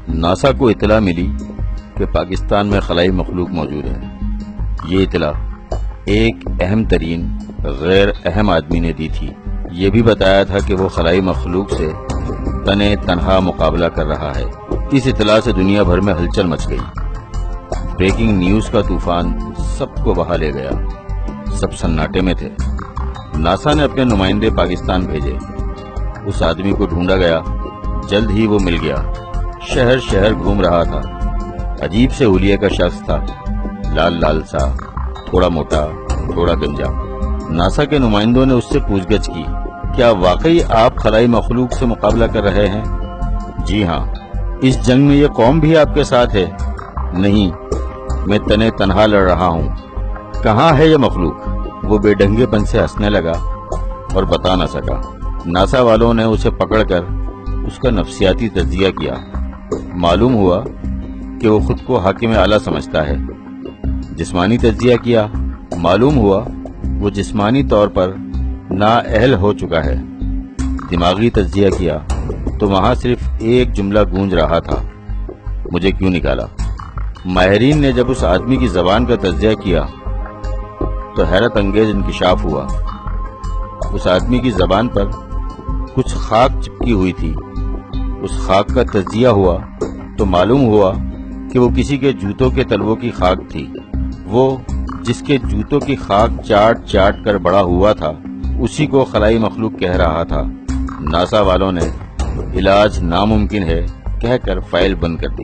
NASA کو اطلاع ملی کہ پاکستان میں خلائی مخلوق موجود ہے۔ یہ اطلاع ایک اہم ترین غیر اہم آدمی نے دی تھی۔ یہ بھی بتایا تھا کہ وہ خلائی مخلوق سے تنے تنہا مقابلہ کر رہا ہے۔ اس اطلاع سے دنیا بھر میں ہلچل مچ گئی۔ بریکنگ نیوز کا طوفان سب کو بہا لے گیا۔ سب سناٹے میں تھے۔ ناسا نے اپنے نمائندے پاکستان بھیجے۔ اس آدمی کو ڈھونڈا گیا۔ جلد ہی وہ مل گیا۔ شہر شہر گھوم رہا تھا۔ عجیب سے حلیے کا شخص تھا، لال لال سا، تھوڑا موٹا، تھوڑا گنجا۔ ناسا کے نمائندوں نے اس سے پوچھ گچھ کی، کیا واقعی آپ خلائی مخلوق سے مقابلہ کر رہے ہیں؟ جی ہاں۔ اس جنگ میں یہ قوم بھی آپ کے ساتھ ہے؟ نہیں، میں تنے تنہا لڑ رہا ہوں۔ کہاں ہے یہ مخلوق؟ وہ بے ڈھنگے پن سے ہنسنے لگا اور بتا نہ سکا۔ ناسا والوں نے اسے پکڑ کر اس کا نفسیاتی تجزیہ کیا۔ معلوم ہوا کہ وہ خود کو حاکم اعلیٰ سمجھتا ہے۔ جسمانی تجزیہ کیا۔ معلوم ہوا وہ جسمانی طور پر نااہل ہو چکا ہے۔ دماغی تجزیہ کیا تو وہاں صرف ایک جملہ گونج رہا تھا، مجھے کیوں نکالا؟ ماہرین نے جب اس آدمی کی زبان کا تجزیہ کیا تو حیرت انگیز انکشاف ہوا۔ اس آدمی کی زبان پر کچھ خاک چپکی ہوئی تھی۔ اس خاک کا تجزیہ ہوا تو معلوم ہوا کہ وہ کسی کے جوتوں کے تلووں کی خاک تھی۔ وہ جس کے جوتوں کی خاک چاٹ چاٹ کر بڑا ہوا تھا، اسی کو خلائی مخلوق کہہ رہا تھا۔ ناسا والوں نے علاج ناممکن ہے کہہ کر فائل بند کر دی۔